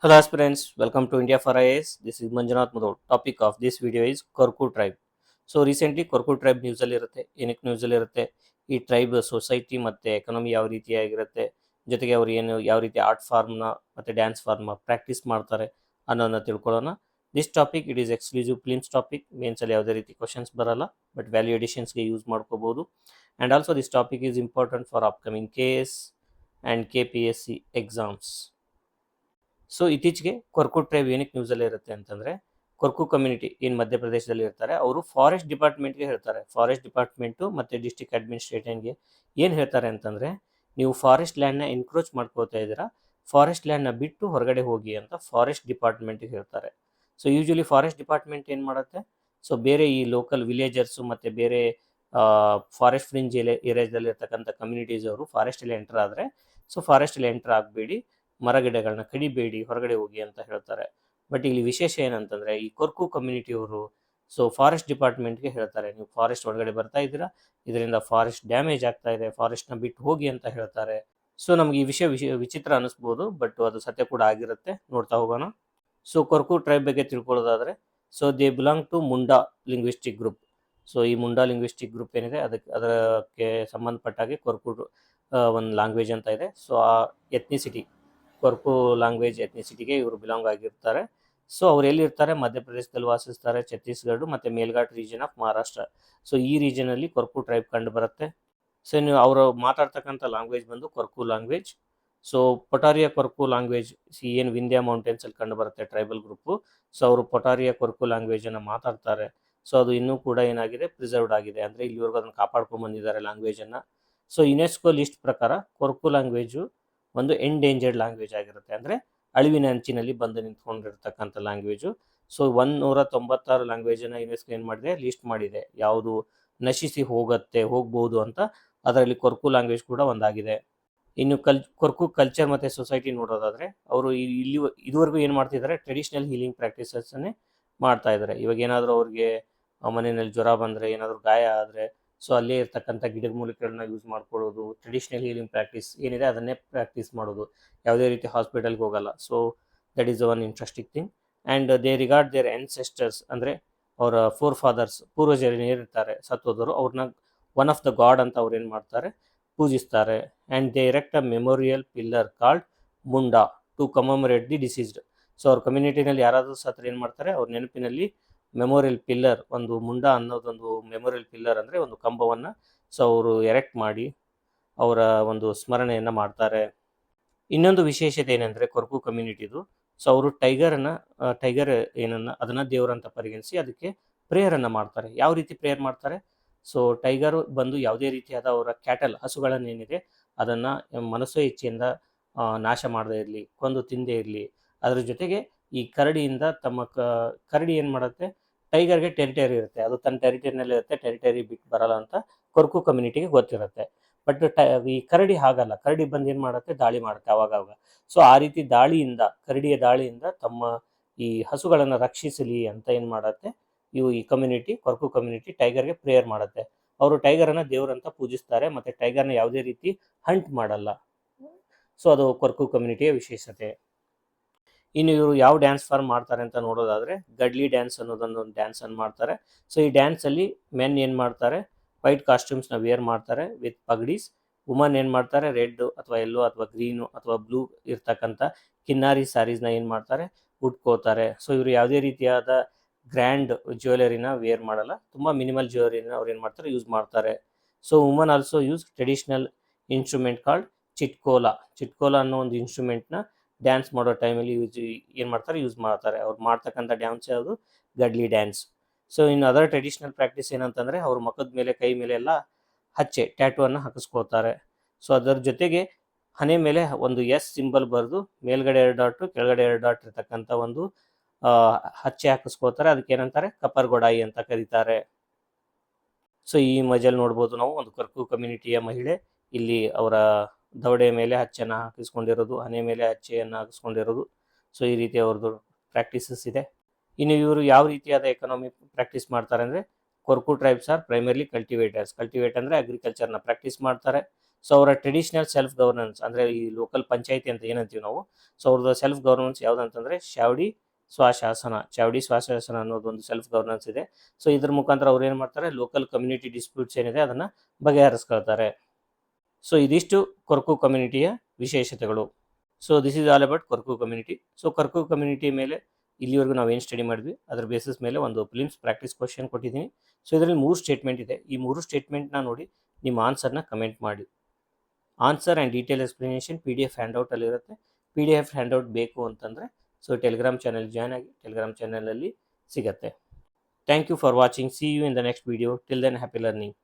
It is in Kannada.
Hello aspirants, welcome to India for IAS. This is Manjunath Mudod. Topic of this video is Korku tribe. So recently Korku tribe ನ್ಯೂಸಲ್ಲಿ ಇರುತ್ತೆ. ಏನಕ್ಕೆ ನ್ಯೂಸಲ್ಲಿ ಇರುತ್ತೆ? ಈ ಟ್ರೈಬ್ ಸೊಸೈಟಿ ಮತ್ತು ಎಕನಾಮಿ ಯಾವ ರೀತಿಯಾಗಿರುತ್ತೆ, ಜೊತೆಗೆ ಅವ್ರು ಏನು ಯಾವ ರೀತಿ ಆರ್ಟ್ ಫಾರ್ಮ್ನ ಮತ್ತು ಡ್ಯಾನ್ಸ್ ಫಾರ್ಮ್ನ ಪ್ರಾಕ್ಟೀಸ್ ಮಾಡ್ತಾರೆ ಅನ್ನೋದನ್ನ ತಿಳ್ಕೊಳ್ಳೋಣ. This topic it is exclusive prelims topic. ಮೇನ್ಸಲ್ಲಿ ಯಾವುದೇ ರೀತಿ ಕ್ವಶನ್ಸ್ ಬರಲ್ಲ, ಬಟ್ ವ್ಯಾಲ್ಯೂ ಎಡಿಷನ್ಸ್ಗೆ ಯೂಸ್ ಮಾಡ್ಕೋಬೋದು. And also this topic is important for upcoming KS and KPSC exams. So ಇತ್ತೀಚೆಗೆ ಕೊರ್ಕು ಟ್ರೈಬ್ ಏನಕ್ಕೆ ನ್ಯೂಸಲ್ಲಿ ಇರುತ್ತೆ ಅಂತಂದರೆ, ಕೊರ್ಕು ಕಮ್ಯುನಿಟಿ ಏನು ಮಧ್ಯಪ್ರದೇಶದಲ್ಲಿ ಇರ್ತಾರೆ, ಅವರು ಫಾರೆಸ್ಟ್ ಡಿಪಾರ್ಟ್ಮೆಂಟ್ಗೆ ಹೇಳ್ತಾರೆ. ಫಾರೆಸ್ಟ್ ಡಿಪಾರ್ಟ್ಮೆಂಟು ಮತ್ತು ಡಿಸ್ಟ್ರಿಕ್ಟ್ ಅಡ್ಮಿನಿಸ್ಟ್ರೇಷನ್ಗೆ ಏನು ಹೇಳ್ತಾರೆ ಅಂತಂದರೆ, ನೀವು ಫಾರೆಸ್ಟ್ ಲ್ಯಾಂಡ್ನ ಎನ್ಕ್ರೋಚ್ ಮಾಡ್ಕೋತಾ ಇದ್ದೀರಾ, ಫಾರೆಸ್ಟ್ ಲ್ಯಾಂಡ್ನ ಬಿಟ್ಟು ಹೊರಗಡೆ ಹೋಗಿ ಅಂತ ಫಾರೆಸ್ಟ್ ಡಿಪಾರ್ಟ್ಮೆಂಟ್ಗೆ ಹೇಳ್ತಾರೆ. ಸೊ ಯೂಶ್ವಲಿ ಫಾರೆಸ್ಟ್ ಡಿಪಾರ್ಟ್ಮೆಂಟ್ ಏನು ಮಾಡುತ್ತೆ, ಸೊ ಬೇರೆ ಈ ಲೋಕಲ್ ವಿಲೇಜರ್ಸು ಮತ್ತು ಬೇರೆ ಫಾರೆಸ್ಟ್ ಫ್ರಿಂಜ್ ಏರಿಯಾದಲ್ಲಿ ಇರ್ತಕ್ಕಂಥ ಕಮ್ಯುನಿಟೀಸ್ ಅವರು ಫಾರೆಸ್ಟಲ್ಲಿ ಎಂಟರ್ ಆದರೆ, ಸೊ ಫಾರೆಸ್ಟಲ್ಲಿ ಎಂಟರ್ ಆಗಬೇಡಿ, ಮರಗಿಡಗಳನ್ನ ಕಡಿಬೇಡಿ, ಹೊರಗಡೆ ಹೋಗಿ ಅಂತ ಹೇಳ್ತಾರೆ. ಬಟ್ ಇಲ್ಲಿ ವಿಶೇಷ ಏನಂತಂದರೆ, ಈ ಕೊರ್ಕು ಕಮ್ಯುನಿಟಿಯವರು ಸೊ ಫಾರೆಸ್ಟ್ ಡಿಪಾರ್ಟ್ಮೆಂಟ್ಗೆ ಹೇಳ್ತಾರೆ, ನೀವು ಫಾರೆಸ್ಟ್ ಒಳಗಡೆ ಬರ್ತಾ ಇದ್ದೀರಾ, ಇದರಿಂದ ಫಾರೆಸ್ಟ್ ಡ್ಯಾಮೇಜ್ ಆಗ್ತಾ ಇದೆ, ಫಾರೆಸ್ಟ್ನ ಬಿಟ್ಟು ಹೋಗಿ ಅಂತ ಹೇಳ್ತಾರೆ. ಸೊ ನಮ್ಗೆ ಈ ವಿಷಯ ವಿಚಿತ್ರ ಅನ್ನಿಸ್ಬೋದು, ಬಟ್ ಅದು ಸತ್ಯ ಕೂಡ ಆಗಿರುತ್ತೆ. ನೋಡ್ತಾ ಹೋಗೋಣ. ಸೊ ಕೊರ್ಕು ಟ್ರೈಬ್ ಬಗ್ಗೆ ತಿಳ್ಕೊಳ್ಳೋದಾದರೆ, so they belong to Munda linguistic group. So ಈ ಮುಂಡಾ ಲಿಂಗ್ವಿಸ್ಟಿಕ್ ಗ್ರೂಪ್ ಏನಿದೆ, ಅದಕ್ಕೆ ಸಂಬಂಧಪಟ್ಟಾಗೆ ಕೊರ್ಕು ಒಂದು ಲ್ಯಾಂಗ್ವೇಜ್ ಅಂತ ಇದೆ. ಸೊ ಆ ಎತ್ನಿಸಿಟಿ, ಕೊರ್ಕು ಲ್ಯಾಂಗ್ವೇಜ್ ಎತ್ನಿಸಿಟಿಗೆ ಇವರು ಬಿಲಾಂಗ್ ಆಗಿರ್ತಾರೆ. ಸೊ ಅವ್ರು ಎಲ್ಲಿರ್ತಾರೆ, ಮಧ್ಯಪ್ರದೇಶದಲ್ಲಿ ವಾಸಿಸ್ತಾರೆ, ಛತ್ತೀಸ್ಗಢ ಮತ್ತು ಮೇಲ್ಘಾಟ್ ರೀಜನ್ ಆಫ್ ಮಹಾರಾಷ್ಟ್ರ. ಸೊ ಈ ರೀಜನಲ್ಲಿ ಕೊರ್ಕು ಟ್ರೈಬ್ ಕಂಡು ಬರುತ್ತೆ. ಸೊ ನೀವು ಅವರು ಮಾತಾಡ್ತಕ್ಕಂಥ ಲ್ಯಾಂಗ್ವೇಜ್ ಬಂದು Korku language. So ಪೊಟಾರಿಯಾ Korku language ಏನು ವಿಂಧ್ಯ ಮೌಂಟೇನ್ಸಲ್ಲಿ ಕಂಡು ಬರುತ್ತೆ ಟ್ರೈಬಲ್ ಗ್ರೂಪು. ಸೊ ಅವರು ಪೊಟಾರಿಯಾ ಕೊರ್ಕು ಲ್ಯಾಂಗ್ವೇಜನ್ನು ಮಾತಾಡ್ತಾರೆ. ಸೊ ಅದು ಇನ್ನೂ ಕೂಡ ಏನಾಗಿದೆ, ಪ್ರಿಸರ್ವ್ಡ್ ಆಗಿದೆ, ಅಂದರೆ ಇಲ್ಲಿವರೆಗೂ ಅದನ್ನು ಕಾಪಾಡ್ಕೊಂಡು ಬಂದಿದ್ದಾರೆ ಲ್ಯಾಂಗ್ವೇಜನ್ನು. ಸೊ ಯುನೆಸ್ಕೋ ಲಿಸ್ಟ್ ಪ್ರಕಾರ ಕೊರ್ಕು ಲ್ಯಾಂಗ್ವೇಜು ಒಂದು ಎಂಡೇಂಜರ್ಡ್ ಲ್ಯಾಂಗ್ವೇಜ್ ಆಗಿರುತ್ತೆ, ಅಂದರೆ ಅಳಿವಿನ ಅಂಚಿನಲ್ಲಿ ಬಂದು ನಿಂತ್ಕೊಂಡಿರ್ತಕ್ಕಂಥ ಲ್ಯಾಂಗ್ವೇಜು. ಸೊ 196 ಲ್ಯಾಂಗ್ವೇಜನ್ನು ಯುನೆಸ್ಕೋ ಏನು ಮಾಡಿದೆ, ಲಿಸ್ಟ್ ಮಾಡಿದೆ, ಯಾವುದು ನಶಿಸಿ ಹೋಗ್ಬೋದು ಅಂತ. ಅದರಲ್ಲಿ ಕೊರ್ಕು ಲ್ಯಾಂಗ್ವೇಜ್ ಕೂಡ ಒಂದಾಗಿದೆ. ಇನ್ನು ಕೊರ್ಕು ಕಲ್ಚರ್ ಮತ್ತು ಸೊಸೈಟಿ ನೋಡೋದಾದರೆ, ಅವರು ಇದುವರೆಗೂ ಏನು ಮಾಡ್ತಿದ್ದಾರೆ, ಟ್ರೆಡಿಷ್ನಲ್ ಹೀಲಿಂಗ್ ಪ್ರಾಕ್ಟೀಸಸ್ಸನ್ನೇ ಮಾಡ್ತಾ ಇದ್ದಾರೆ. ಇವಾಗ ಏನಾದರೂ ಅವ್ರಿಗೆ ಮನೆಯಲ್ಲಿ ಜ್ವರ ಬಂದರೆ, ಏನಾದರೂ ಗಾಯ ಆದರೆ, ಸೊ ಅಲ್ಲೇ ಇರ್ತಕ್ಕಂಥ ಗಿಡಮೂಲಿಕೆಗಳನ್ನ ಯೂಸ್ ಮಾಡ್ಕೊಳ್ಳೋದು, ಟ್ರೆಡಿಷ್ನಲ್ ಹೀಲಿಂಗ್ ಪ್ರಾಕ್ಟೀಸ್ ಏನಿದೆ ಅದನ್ನೇ ಪ್ರಾಕ್ಟೀಸ್ ಮಾಡೋದು, ಯಾವುದೇ ರೀತಿ ಹಾಸ್ಪಿಟಲ್ಗೆ ಹೋಗಲ್ಲ. So that is one interesting thing. And they regard their ancestors, ಅಂದರೆ ಅವರ ಫಾದರ್ಸ್, ಪೂರ್ವಜರು ಏನಿರ್ತಾರೆ ಸತ್ತೋದವರು, ಅವ್ರನ್ನ ಒನ್ ಆಫ್ ದ ಗಾಡ್ ಅಂತ ಅವ್ರು ಏನು ಮಾಡ್ತಾರೆ, ಪೂಜಿಸ್ತಾರೆ. And they erect a memorial pillar called Munda to commemorate the deceased. So ಅವ್ರ ಕಮ್ಯುನಿಟಿನಲ್ಲಿ ಯಾರಾದರೂ ಸತ್ರ ಏನು ಮಾಡ್ತಾರೆ, ಅವ್ರ ನೆನಪಿನಲ್ಲಿ ಮೆಮೋರಿಯಲ್ ಪಿಲ್ಲರ್, ಒಂದು ಮುಂಡಾ ಅನ್ನೋದೊಂದು ಮೆಮೋರಿಯಲ್ ಪಿಲ್ಲರ್ ಅಂದರೆ ಒಂದು ಕಂಬವನ್ನು ಸೊ ಅವರು ಎರೆಕ್ಟ್ ಮಾಡಿ ಅವರ ಒಂದು ಸ್ಮರಣೆಯನ್ನು ಮಾಡ್ತಾರೆ. ಇನ್ನೊಂದು ವಿಶೇಷತೆ ಏನಂದರೆ ಕೊರ್ಕು ಕಮ್ಯುನಿಟಿದು, ಸೊ ಅವರು ಟೈಗರ್ ಅದನ್ನು ದೇವರಂತ ಪರಿಗಣಿಸಿ ಅದಕ್ಕೆ ಪ್ರೇಯರನ್ನು ಮಾಡ್ತಾರೆ. ಯಾವ ರೀತಿ ಪ್ರೇಯರ್ ಮಾಡ್ತಾರೆ, ಸೊ ಟೈಗರು ಬಂದು ಯಾವುದೇ ರೀತಿಯಾದ ಅವರ ಕ್ಯಾಟಲ್, ಹಸುಗಳನ್ನೇನಿದೆ ಅದನ್ನು ಮನಸ್ಸೋ ಇಚ್ಛೆಯಿಂದ ನಾಶ ಮಾಡದೇ ಇರಲಿ, ಕೊಂದು ತಿಂದೇ ಇರಲಿ. ಅದ್ರ ಜೊತೆಗೆ ಈ ಕರಡಿಯಿಂದ ಕರಡಿ ಏನು ಮಾಡುತ್ತೆ, ಟೈಗರ್ಗೆ ಟೆರಿಟರಿ ಇರುತ್ತೆ, ಅದು ತನ್ನ ಟೆರಿಟರಿನಲ್ಲಿ ಇರುತ್ತೆ, ಟೆರಿಟರಿ ಬಿಟ್ಟು ಬರಲ್ಲ ಅಂತ ಕೊರ್ಕು ಕಮ್ಯುನಿಟಿಗೆ ಗೊತ್ತಿರುತ್ತೆ. ಬಟ್ ಈ ಕರಡಿ ಹಾಗಲ್ಲ, ಕರಡಿ ಬಂದು ಏನು ಮಾಡುತ್ತೆ, ದಾಳಿ ಮಾಡುತ್ತೆ ಅವಾಗವಾಗ. ಸೊ ಆ ರೀತಿ ಕರಡಿಯ ದಾಳಿಯಿಂದ ತಮ್ಮ ಈ ಹಸುಗಳನ್ನು ರಕ್ಷಿಸಲಿ ಅಂತ ಏನು ಮಾಡುತ್ತೆ, ಈ ಕಮ್ಯುನಿಟಿ, ಕೊರ್ಕು ಕಮ್ಯುನಿಟಿ ಟೈಗರ್ಗೆ ಪ್ರೇಯರ್ ಮಾಡುತ್ತೆ. ಅವರು ಟೈಗರನ್ನು ದೇವರಂತ ಪೂಜಿಸ್ತಾರೆ, ಮತ್ತು ಟೈಗರ್ನ ಯಾವುದೇ ರೀತಿ ಹಂಟ್ ಮಾಡಲ್ಲ. ಸೊ ಅದು ಕೊರ್ಕು ಕಮ್ಯುನಿಟಿಯ ವಿಶೇಷತೆ. ಇನ್ನು ಇವರು ಯಾವ ಡ್ಯಾನ್ಸ್ ಫಾರ್ಮ್ ಮಾಡ್ತಾರೆ ಅಂತ ನೋಡೋದಾದರೆ, ಗಡ್ಲಿ ಡ್ಯಾನ್ಸ್ ಅನ್ನೋದೊಂದು ಡ್ಯಾನ್ಸನ್ನು ಮಾಡ್ತಾರೆ. ಸೊ ಈ ಡ್ಯಾನ್ಸಲ್ಲಿ ಮೆನ್ ಏನು ಮಾಡ್ತಾರೆ, ವೈಟ್ ಕಾಸ್ಟ್ಯೂಮ್ಸ್ನ ವೇರ್ ಮಾಡ್ತಾರೆ ವಿತ್ ಪಗಡೀಸ್. ವುಮನ್ ಏನು ಮಾಡ್ತಾರೆ, ರೆಡ್ ಅಥವಾ ಯೆಲ್ಲೋ ಅಥವಾ ಗ್ರೀನು ಅಥವಾ ಬ್ಲೂ ಇರ್ತಕ್ಕಂಥ ಕಿನ್ನಾರಿ ಸ್ಯಾರೀಸ್ನ ಏನು ಮಾಡ್ತಾರೆ, ಉಟ್ಕೋತಾರೆ. ಸೊ ಇವರು ಯಾವುದೇ ರೀತಿಯಾದ ಗ್ರ್ಯಾಂಡ್ ಜ್ಯುವೆಲರಿನ ವೇರ್ ಮಾಡಲ್ಲ, ತುಂಬ ಮಿನಿಮಲ್ ಜ್ಯುವೆಲರಿನ ಅವ್ರು ಏನು ಮಾಡ್ತಾರೆ, ಯೂಸ್ ಮಾಡ್ತಾರೆ. So woman also use traditional instrument called Chitkola ಅನ್ನೋ ಒಂದು ಇನ್ಸ್ಟ್ರೂಮೆಂಟ್ನ ಡ್ಯಾನ್ಸ್ ಮಾಡೋ ಟೈಮಲ್ಲಿ ಯೂಸ್ ಮಾಡ್ತಾರೆ. ಅವ್ರು ಮಾಡ್ತಕ್ಕಂಥ ಡ್ಯಾನ್ಸ್ ಯಾವುದು, ಗಡ್ಲಿ ಡ್ಯಾನ್ಸ್. ಸೊ ಇನ್ನು ಅದರ್ ಟ್ರೆಡಿಷ್ನಲ್ ಪ್ರಾಕ್ಟೀಸ್ ಏನಂತಂದರೆ, ಅವ್ರ ಮುಖದ ಮೇಲೆ, ಕೈ ಮೇಲೆ ಎಲ್ಲ ಟ್ಯಾಟುವನ್ನು ಹಾಕಿಸ್ಕೋತಾರೆ. ಸೊ ಅದರ ಜೊತೆಗೆ ಹಣೆ ಮೇಲೆ ಒಂದು ಎಸ್ ಸಿಂಬಲ್ ಬರೆದು ಮೇಲ್ಗಡೆ 2 ಡಾಟು, ಕೆಳಗಡೆ 2 ಡಾಟ್ ಇರ್ತಕ್ಕಂಥ ಒಂದು ಹಚ್ಚೆ ಹಾಕಿಸ್ಕೋತಾರೆ. ಅದಕ್ಕೆ ಏನಂತಾರೆ, ಕಪರ್ ಗೊಡಾಯಿ ಅಂತ ಕರೀತಾರೆ. ಸೊ ಈ ಇಮೇಜಲ್ಲಿ ನೋಡ್ಬೋದು ನಾವು ಒಂದು ಕೊರ್ಕು ಕಮ್ಯುನಿಟಿಯ ಮಹಿಳೆ ಇಲ್ಲಿ ಅವರ ದವಡೆ ಮೇಲೆ ಹಚ್ಚನ್ನು ಹಾಕಿಸ್ಕೊಂಡಿರೋದು, ಹಣೆ ಮೇಲೆ ಹಚ್ಚೆಯನ್ನು ಹಾಕಿಸ್ಕೊಂಡಿರೋದು. ಸೊ ಈ ರೀತಿ ಅವ್ರದ್ದು ಪ್ರಾಕ್ಟೀಸಸ್ ಇದೆ. ಇನ್ನು ಇವರು ಯಾವ ರೀತಿಯಾದ ಎಕನಾಮಿ ಪ್ರಾಕ್ಟೀಸ್ ಮಾಡ್ತಾರೆ ಅಂದರೆ, Korku tribes R primarily cultivator ಅಂದರೆ ಅಗ್ರಿಕಲ್ಚರ್ನ ಪ್ರಾಕ್ಟೀಸ್ ಮಾಡ್ತಾರೆ. ಸೊ ಅವರ ಟ್ರೆಡಿಷನಲ್ ಸೆಲ್ಫ್ ಗವರ್ನೆನ್ಸ್ ಅಂದರೆ ಈ ಲೋಕಲ್ ಪಂಚಾಯತಿ ಅಂತ ಏನಂತೀವಿ ನಾವು, ಸೊ ಅವ್ರದ್ದು ಸೆಲ್ಫ್ ಗವರ್ನೆನ್ಸ್ ಯಾವುದಂತಂದರೆ ಚಾವಡಿ ಸ್ವಶಾಸನ ಅನ್ನೋದು ಒಂದು ಸೆಲ್ಫ್ ಗವರ್ನೆನ್ಸ್ ಇದೆ. ಸೊ ಇದ್ರ ಮುಖಾಂತರ ಅವ್ರು ಏನು ಮಾಡ್ತಾರೆ, ಲೋಕಲ್ ಕಮ್ಯುನಿಟಿ ಡಿಸ್ಪ್ಯೂಟ್ಸ್ ಏನಿದೆ ಅದನ್ನು ಬಗೆಹರಿಸ್ಕೊಳ್ತಾರೆ. ಸೊ ಇದಿಷ್ಟು ಕೊರ್ಕು ಕಮ್ಯುನಿಟಿಯ ವಿಶೇಷತೆಗಳು. So this is all about Korku community. So Korku community ಮೇಲೆ ಇಲ್ಲಿವರೆಗೂ ನಾವು ಏನು ಸ್ಟಡಿ ಮಾಡಿದ್ವಿ ಅದರ ಬೇಸಿಸ್ ಮೇಲೆ ಒಂದು ಫಿಲಿಮ್ಸ್ ಪ್ರಾಕ್ಟೀಸ್ ಕ್ವಶನ್ ಕೊಟ್ಟಿದ್ದೀನಿ. ಸೊ ಇದರಲ್ಲಿ 3 ಸ್ಟೇಟ್ಮೆಂಟ್ ಇದೆ. ಈ 3 ಸ್ಟೇಟ್ಮೆಂಟ್ನ ನೋಡಿ ನಿಮ್ಮ ಆನ್ಸರ್ನ ಕಮೆಂಟ್ ಮಾಡಿ. Answer and detail explanation PDF ಹ್ಯಾಂಡ್ಔಟಲ್ಲಿರುತ್ತೆ. PDF ಹ್ಯಾಂಡ್ಔಟ್ ಬೇಕು ಅಂತಂದರೆ ಸೊ ಟೆಲಿಗ್ರಾಮ್ ಚಾನಲ್ ಜಾಯ್ನ್ ಆಗಿ, ಟೆಲಿಗ್ರಾಮ್ ಚಾನಲಲ್ಲಿ ಸಿಗುತ್ತೆ. Thank you for watching. See you in the next video. Till then happy learning.